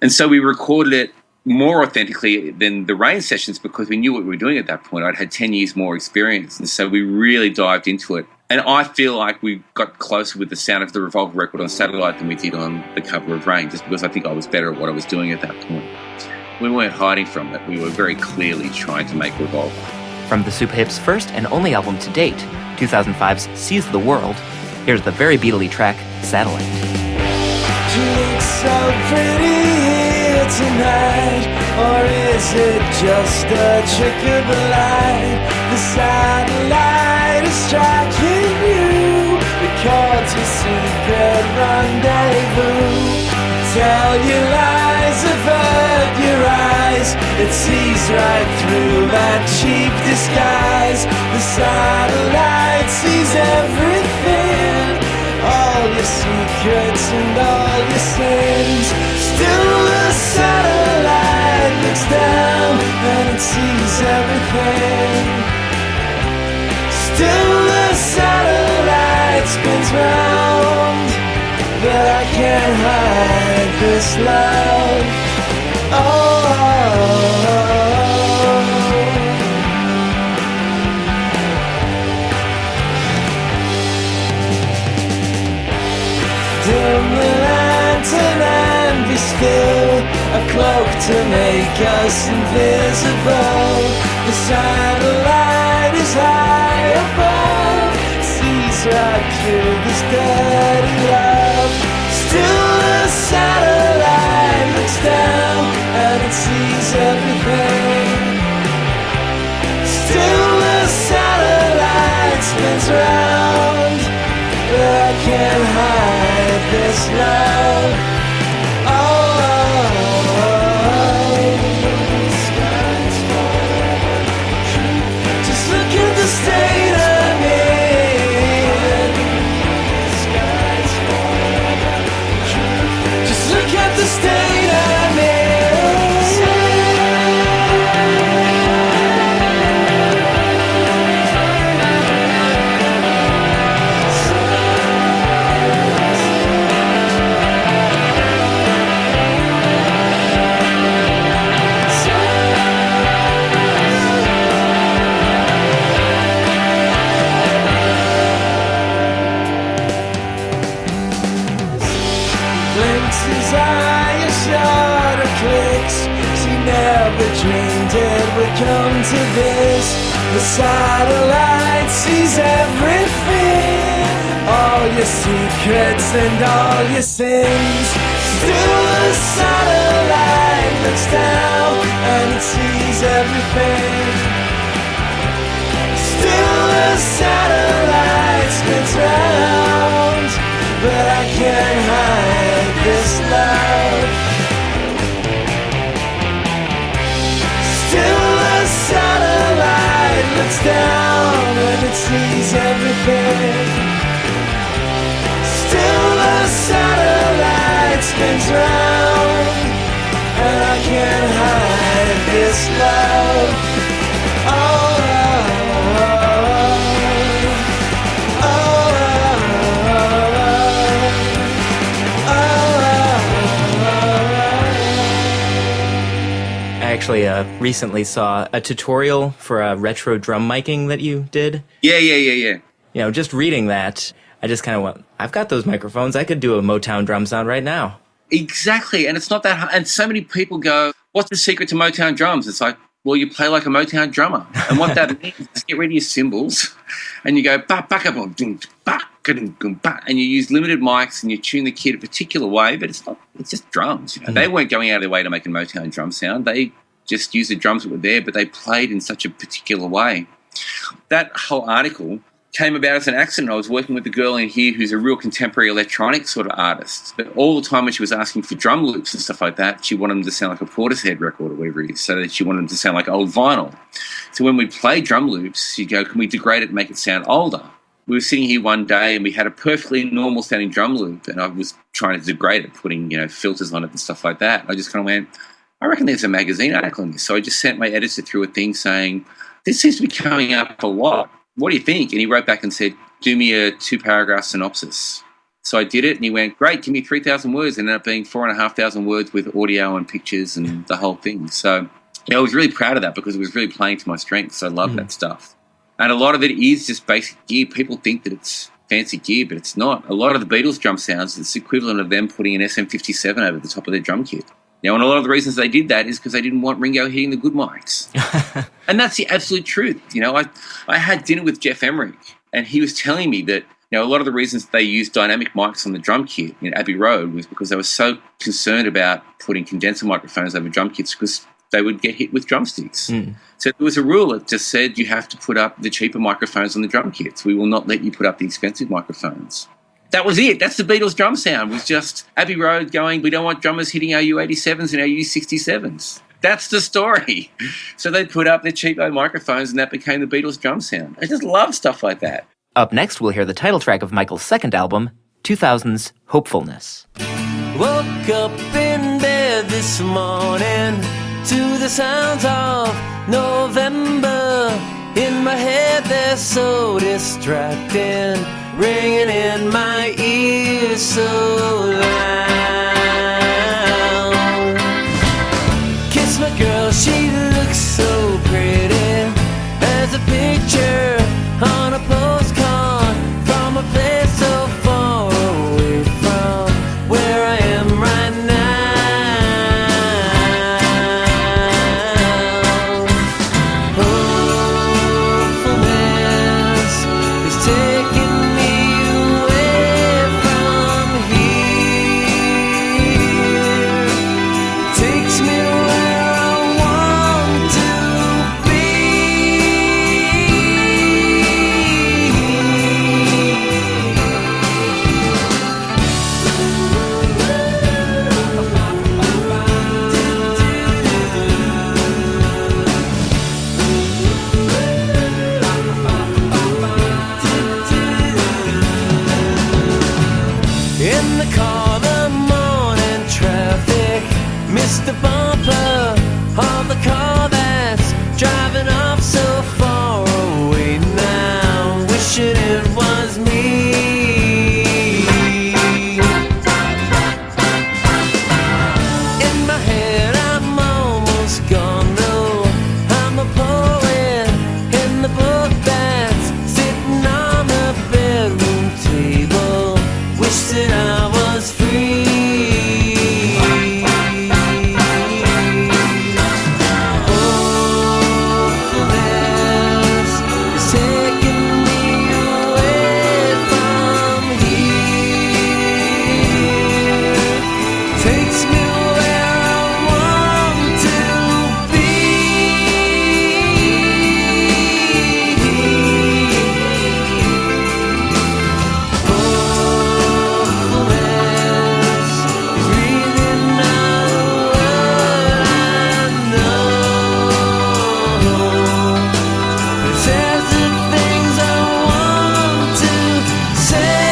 C: And so we recorded it more authentically than the Rain sessions because we knew what we were doing at that point. I'd had 10 years more experience, and so we really dived into it. And I feel like we got closer with the sound of the Revolver record on Satellite than we did on the cover of Rain, just because I think I was better at what I was doing at that point. We weren't hiding from it. We were very clearly trying to make Revolver.
A: From the Supahip's first and only album to date, 2005's Seize the World, here's the very Beatley track, Satellite.
B: You look so pretty here tonight, or is it just a trick of the light? The satellite is tracking you, records your secret rendezvous. Tell your lies, avert your eyes, it sees right through that cheap disguise. The satellite sees everything, all your secrets and all your sins. Still the satellite looks down and it sees everything. Still the satellite spins round, but I can't hide this love. Oh. Dim the lantern and be still, a cloak to make us invisible. The satellite is high above, sees right through this dirty love. Still the satellite looks down and it sees everything. Still the satellite spins round, but I can't hide this love. Just look at the state I'm in. Just look at the state I'm in. Blinks his eye, a shot of clicks. She never dreamed it would come to this. The satellite sees everything, all your secrets and all your sins. Still the satellite looks down and it sees everything. Still the satellite spins round, but I can't hide this love. Still the satellite looks down and it sees everything. Still the satellite spins round, and I can't hide this love.
A: I actually recently saw a tutorial for a retro drum miking that you did.
C: Yeah.
A: You know, just reading that, I just kind of went, I've got those microphones. I could do a Motown drum sound right now.
C: Exactly, and it's not that hard. And so many people go, what's the secret to Motown drums? It's like, well, you play like a Motown drummer. And what that means is get rid of your cymbals and you go, and you use limited mics and you tune the kit a particular way, but it's just drums. You know? They weren't going out of their way to make a Motown drum sound. They just used the drums that were there, but they played in such a particular way. That whole article came about as an accident. I was working with a girl in here who's a real contemporary electronic sort of artist. But all the time when she was asking for drum loops and stuff like that, she wanted them to sound like a Portishead record or whatever it is, so that she wanted them to sound like old vinyl. So when we play drum loops, she'd go, can we degrade it and make it sound older? We were sitting here one day and we had a perfectly normal sounding drum loop and I was trying to degrade it, putting, filters on it and stuff like that. I just kind of went, I reckon there's a magazine article on this. So I just sent my editor through a thing saying, this seems to be coming up a lot. What do you think? And he wrote back and said, do me a 2-paragraph synopsis. So I did it, and he went, great, give me 3,000 words. It ended up being 4,500 words with audio and pictures and the whole thing. So I was really proud of that because it was really playing to my strengths. I love that stuff. And a lot of it is just basic gear. People think that it's fancy gear, but it's not. A lot of the Beatles drum sounds, it's equivalent of them putting an SM57 over the top of their drum kit. And a lot of the reasons they did that is because they didn't want Ringo hitting the good mics. And that's the absolute truth. I had dinner with Jeff Emmerich, and he was telling me that a lot of the reasons they used dynamic mics on the drum kit in Abbey Road was because they were so concerned about putting condenser microphones over drum kits because they would get hit with drumsticks. So there was a rule that just said you have to put up the cheaper microphones on the drum kits. We will not let you put up the expensive microphones. That was it. That's the Beatles' drum sound, was just Abbey Road going, we don't want drummers hitting our U87s and our U67s. That's the story. So they put up their cheapo microphones, and that became the Beatles' drum sound. I just love stuff like that.
A: Up next, we'll hear the title track of Michael's second album, 2000's Hopefulness.
B: Woke up in bed this morning to the sounds of November. In my head they're so distracting, ringing in my ears so loud. Kiss my girl, she looks so pretty as a picture on a postcard from a place so far away from where I am right now. Hopefulness is taking me away from here. Takes me where I want to be. In the car, the morning traffic, missed the bumper of the car that's driving off so far away now, wishing it was me. In my head, I'm almost gone though. I'm a poet in the book that's sitting on the bedroom table. Wish that I was free. Hopefulness is taking me away from here. Takes me where I want to be. Hopefulness is really not a word I know. It says the things I want to say.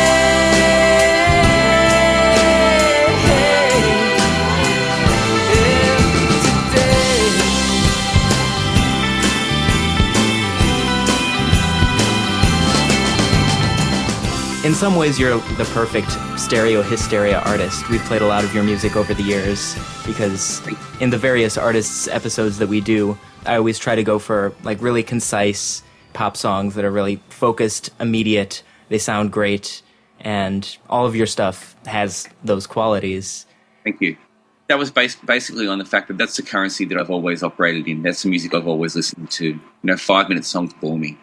B: Today.
A: In some ways, you're the perfect stereo hysteria artist. We've played a lot of your music over the years because in the various artists episodes that we do, I always try to go for like really concise pop songs that are really focused, immediate, they sound great, and all of your stuff has those qualities.
C: Thank you. That was basically on the fact that that's the currency that I've always operated in. That's the music I've always listened to. 5-minute songs bore me.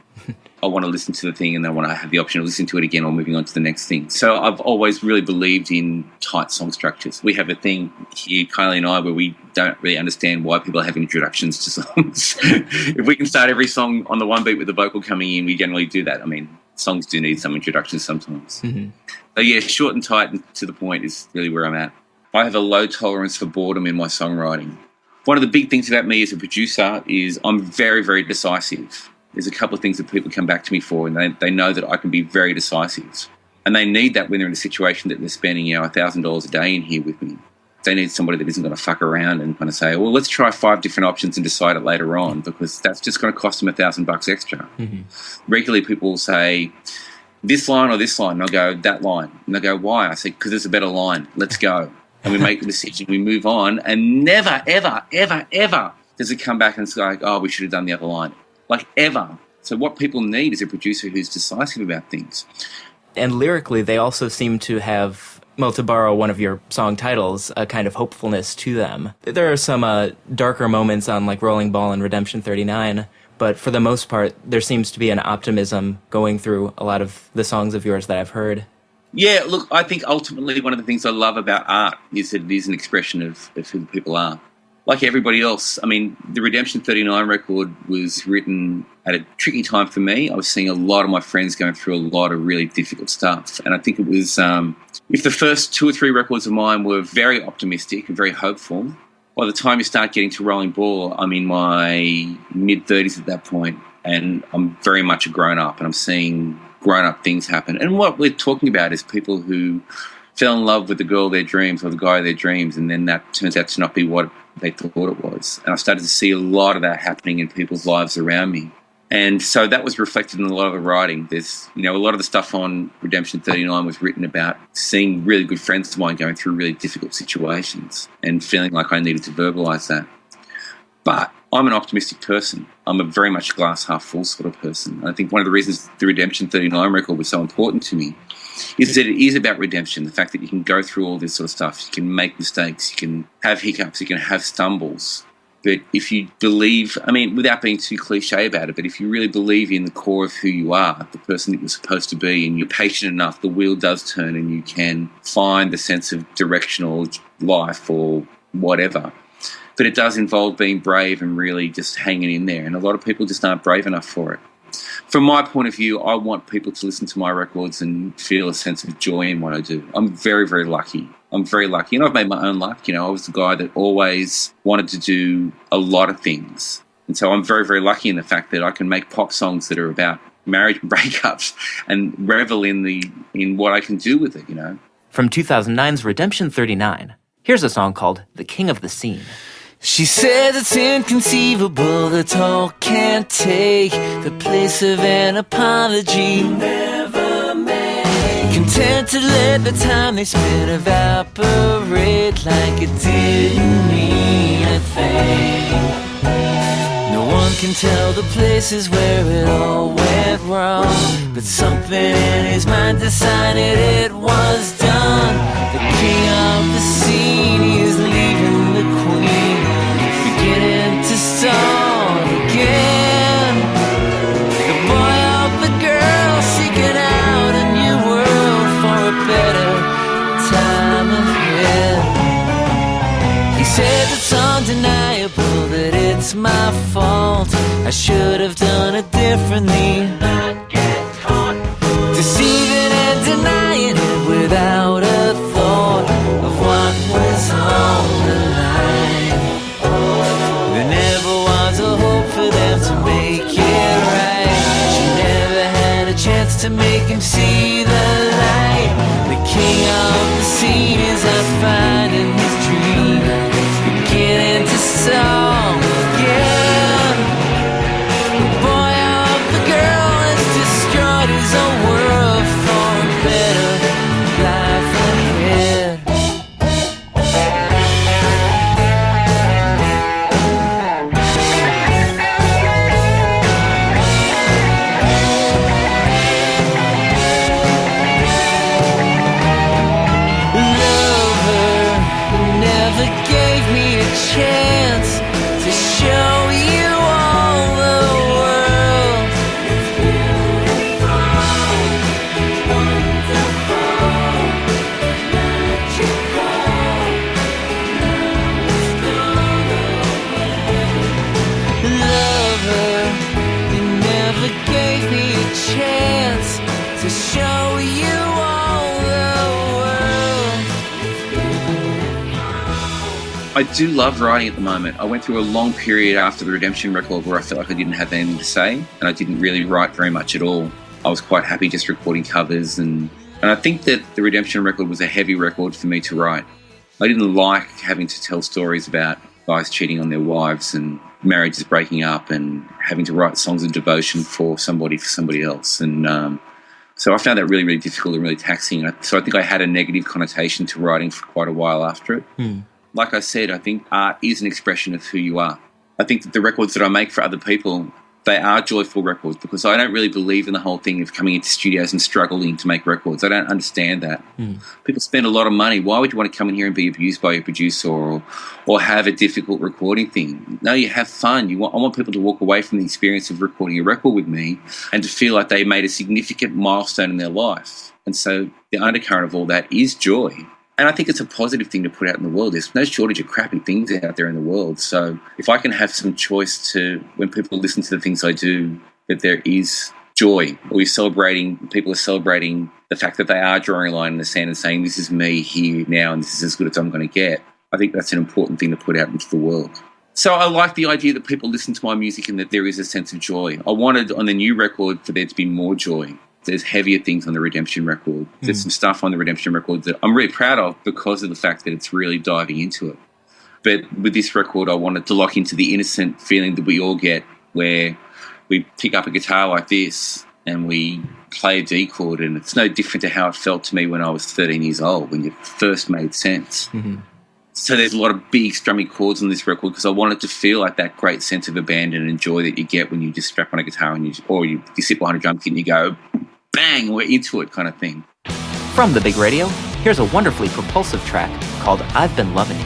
C: I want to listen to the thing and then when I have the option to listen to it again or moving on to the next thing. So I've always really believed in tight song structures. We have a thing here, Kylie and I, where we don't really understand why people have introductions to songs. If we can start every song on the one beat with the vocal coming in, we generally do that. I mean, songs do need some introductions sometimes.
A: Mm-hmm.
C: So yeah, short and tight and to the point is really where I'm at. I have a low tolerance for boredom in my songwriting. One of the big things about me as a producer is I'm very, very decisive. There's a couple of things that people come back to me for, and they know that I can be very decisive. And they need that when they're in a situation that they're spending, $1,000 a day in here with me. They need somebody that isn't going to fuck around and kind of say, well, let's try 5 different options and decide it later on, because that's just going to cost them $1,000 extra.
A: Mm-hmm.
C: Regularly, people will say, this line or this line? And I'll go, that line. And they'll go, why? I say, because it's a better line. Let's go. And we make the decision, we move on, and never, ever, ever, ever does it come back and it's like, oh, we should have done the other line. Like, ever. So what people need is a producer who's decisive about things.
A: And lyrically, they also seem to have, well, to borrow one of your song titles, a kind of hopefulness to them. There are some darker moments on, like, Rolling Ball and Redemption 39, but for the most part, there seems to be an optimism going through a lot of the songs of yours that I've heard.
C: Yeah, look, I think ultimately one of the things I love about art is that it is an expression of who the people are. Like everybody else, I mean, the Redemption 39 record was written at a tricky time for me. I was seeing a lot of my friends going through a lot of really difficult stuff. And I think it was, if the first 2 or 3 records of mine were very optimistic and very hopeful, by the time you start getting to Rolling Ball, I'm in my mid-30s at that point, and I'm very much a grown-up, and I'm seeing grown-up things happen. And what we're talking about is people who fell in love with the girl of their dreams or the guy of their dreams, and then that turns out to not be what they thought it was. And I started to see a lot of that happening in people's lives around me. And so that was reflected in a lot of the writing. There's, a lot of the stuff on Redemption 39 was written about seeing really good friends of mine going through really difficult situations and feeling like I needed to verbalise that. But I'm an optimistic person. I'm a very much glass half full sort of person. And I think one of the reasons the Redemption 39 record was so important to me is that it is about redemption, the fact that you can go through all this sort of stuff, you can make mistakes, you can have hiccups, you can have stumbles. But if you believe, without being too cliche about it, but if you really believe in the core of who you are, the person that you're supposed to be, and you're patient enough, the wheel does turn and you can find the sense of directional life or whatever. But it does involve being brave and really just hanging in there. And a lot of people just aren't brave enough for it. From my point of view, I want people to listen to my records and feel a sense of joy in what I do. I'm very, very lucky. I'm very lucky. And I've made my own luck. I was the guy that always wanted to do a lot of things. And so I'm very, very lucky in the fact that I can make pop songs that are about marriage and breakups and revel in what I can do with it,
A: From 2009's Redemption 39, here's a song called The King of the Scene.
B: She says it's inconceivable that talk can't take the place of an apology. Never made. Content to let the time they spent evaporate like it didn't mean a thing. No one can tell the places where it all went wrong, but something in his mind decided it was done. The king of the scene is leaving the queen, beginning to start again. The boy of the girl seeking out a new world for a better time ahead. He says it's undeniable that it's my fault. I should have done it differently. Not get caught deceiving and denying it without a thought of what was on the line. There never was a hope for them to make it right. She never had a chance to make him see the light. The king of the scene is out finding his dream, beginning to song again. The boy of the girl has destroyed his own world for a better life ahead. Chance to show you all the world. It's beautiful, wonderful, magical. Now it's gone away. Lover, you never gave me a chance to show you all the world.
C: I do love writing at the moment. I went through a long period after the Redemption record where I felt like I didn't have anything to say and I didn't really write very much at all. I was quite happy just recording covers and I think that the Redemption record was a heavy record for me to write. I didn't like having to tell stories about guys cheating on their wives and marriages breaking up and having to write songs of devotion for somebody else. And So I found that really, really difficult and really taxing. So I think I had a negative connotation to writing for quite a while after it. Like I said, I think art is an expression of who you are. I think that the records that I make for other people, they are joyful records, because I don't really believe in the whole thing of coming into studios and struggling to make records. I don't understand that. People spend a lot of money. Why would you want to come in here and be abused by your producer or have a difficult recording thing? No, you have fun. I want people to walk away from the experience of recording a record with me and to feel like they made a significant milestone in their life. And so the undercurrent of all that is joy. And I think it's a positive thing to put out in the world. There's no shortage of crappy things out there in the world. So if I can have some choice to, when people listen to the things I do, that there is joy, or people are celebrating the fact that they are drawing a line in the sand and saying, this is me here now and this is as good as I'm going to get. I think that's an important thing to put out into the world. So I like the idea that people listen to my music and that there is a sense of joy. I wanted on the new record for there to be more joy. There's heavier things on the Redemption record. There's some stuff on the Redemption record that I'm really proud of because of the fact that it's really diving into it. But with this record, I wanted to lock into the innocent feeling that we all get where we pick up a guitar like this and we play a D chord, and it's no different to how it felt to me when I was 13 years old, when it first made sense. So there's a lot of big strummy chords on this record because I wanted to feel like that great sense of abandon and joy that you get when you just strap on a guitar and you sit behind a drum kit and you go, bang, we're into it kind of thing.
A: From the Big Radio, here's a wonderfully propulsive track called I've Been Lovin' You.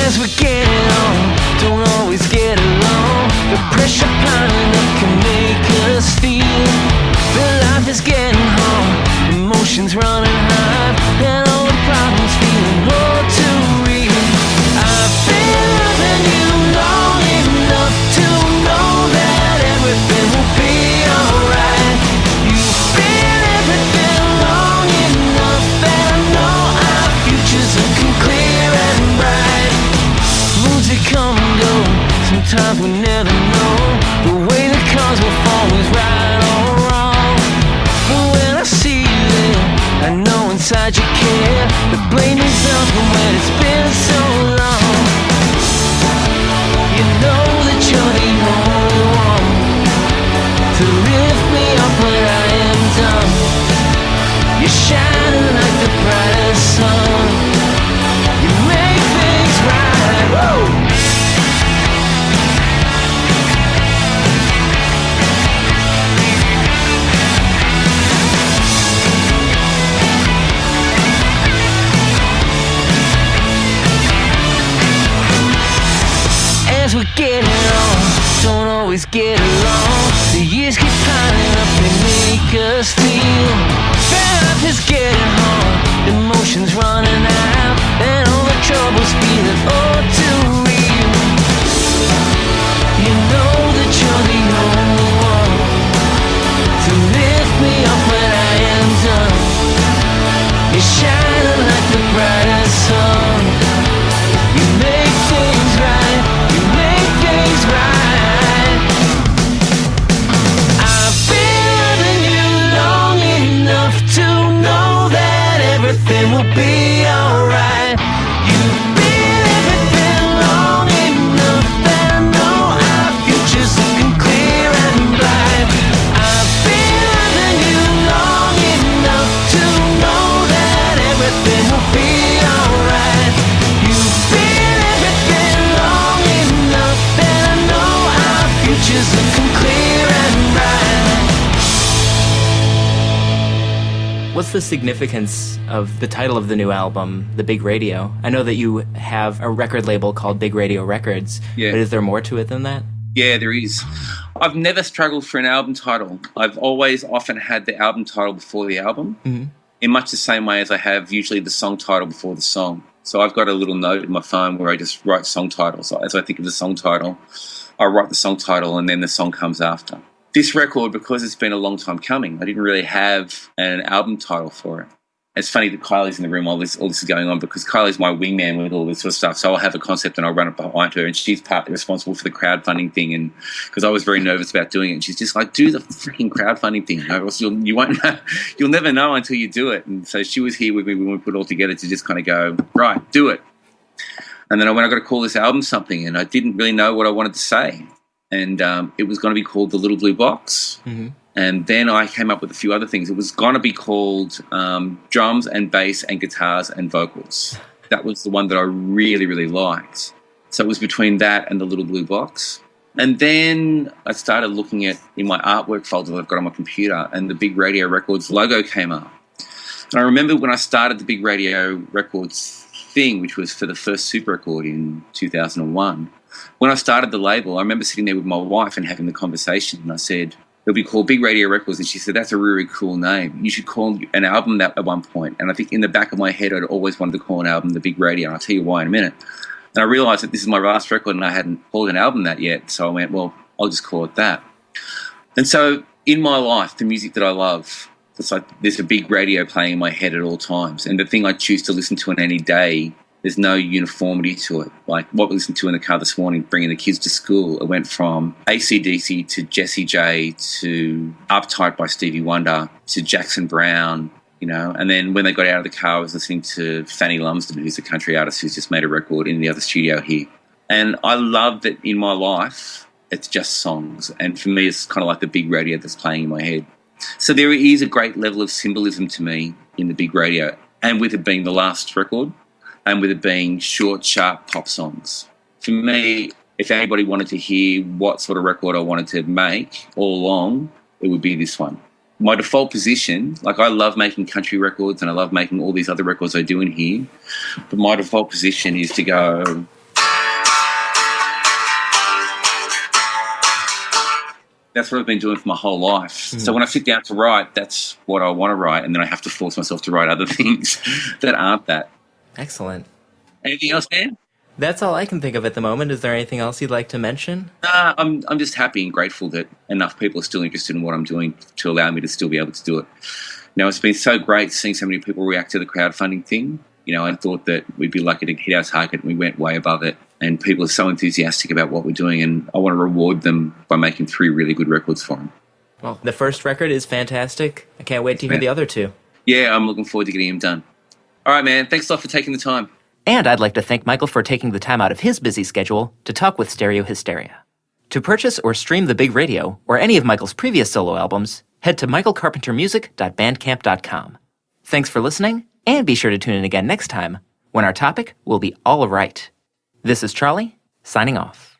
B: As we're getting on, don't always get along. The pressure piling up can make us feel that life is getting hard, emotions running high, and all the problems feeling all too real. I've been loving you long enough to know that everything will be alright. You've been everything long enough that I know our future's looking clear and bright. Moods that come and go, sometimes we never know the way the cards will fall is right or wrong. But when I see you there, I know inside you care. The blame is up from when it's been so long. You know that you're the only one to lift me up when I am done. You're shining like the brightest sun. You make things right. Woo! As we're getting on, don't always get along. The years keep piling up and make us feel that life is getting hard, emotions running out, and all the troubles feeling all too real. You know that you're the only one to lift me up when I am done. You're shining like the brightest sun. You make things right. You make things right. I've been loving you long enough to know that everything will be alright. You've been everything long enough that I know our future's looking clear and bright. I've been loving you long enough to know that everything will be alright. You've been everything long enough that I know our future's looking clear and bright.
A: What's the significance of the title of the new album, The Big Radio? I know that you have a record label called Big Radio Records,
C: Yeah.
A: but is there more to it than that?
C: Yeah, there is. I've never struggled for an album title. I've always often had the album title before the album, in much the same way as I have usually the song title before the song. So I've got a little note in my phone where I just write song titles. As I think of the song title, I write the song title and then the song comes after. This record, because it's been a long time coming, I didn't really have an album title for it. It's funny that Kylie's in the room while all this is going on, because Kylie's my wingman with all this sort of stuff. So I'll have a concept and I'll run it behind her, and she's partly responsible for the crowdfunding thing. And because I was very nervous about doing it, and she's just like, do the freaking crowdfunding thing. You won't know, you'll never know until you do it. And so she was here with me when we put it all together to just kind of go, right, do it. And then I got to call this album something, and I didn't really know what I wanted to say. And it was going to be called The Little Blue Box. Mm-hmm. And then I came up with a few other things. It was going to be called Drums and Bass and Guitars and Vocals. That was the one that I really, really liked. So it was between that and The Little Blue Box. And then I started looking in my artwork folder that I've got on my computer, and the Big Radio Records logo came up. And I remember when I started the Big Radio Records thing, which was for the first Super record in 2001, when I started the label, I remember sitting there with my wife and having the conversation, and I said, it'll be called Big Radio Records. And she said, that's a really cool name. You should call an album that at one point. And I think in the back of my head, I'd always wanted to call an album The Big Radio. And I'll tell you why in a minute. And I realised that this is my last record and I hadn't called an album that yet. So I went, well, I'll just call it that. And so in my life, the music that I love, it's like there's a big radio playing in my head at all times. And the thing I choose to listen to on any day, there's no uniformity to it. Like what we listened to in the car this morning, bringing the kids to school, it went from AC/DC to Jessie J to Uptight by Stevie Wonder to Jackson Browne, and then when they got out of the car, I was listening to Fanny Lumsden, who's a country artist who's just made a record in the other studio here. And I love that in my life, it's just songs. And for me, it's kind of like the big radio that's playing in my head. So there is a great level of symbolism to me in the big radio. And with it being the last record, and with it being short, sharp pop songs. For me, if anybody wanted to hear what sort of record I wanted to make all along, it would be this one. My default position, like I love making country records and I love making all these other records I do in here, but my default position is to go... That's what I've been doing for my whole life. Mm. So when I sit down to write, that's what I want to write, and then I have to force myself to write other things that aren't that.
A: Excellent.
C: Anything else, Dan?
A: That's all I can think of at the moment. Is there anything else you'd like to mention?
C: I'm just happy and grateful that enough people are still interested in what I'm doing to allow me to still be able to do it. It's been so great seeing so many people react to the crowdfunding thing. I thought that we'd be lucky to hit our target, and we went way above it. And people are so enthusiastic about what we're doing, and I want to reward them by making 3 really good records for them.
A: Well, the first record is fantastic. I can't wait to hear the other 2.
C: Yeah, I'm looking forward to getting them done. All right, man. Thanks a lot for taking the time.
A: And I'd like to thank Michael for taking the time out of his busy schedule to talk with Stereo Hysteria. To purchase or stream The Big Radio or any of Michael's previous solo albums, head to michaelcarpentermusic.bandcamp.com. Thanks for listening, and be sure to tune in again next time when our topic will be all right. This is Charlie, signing off.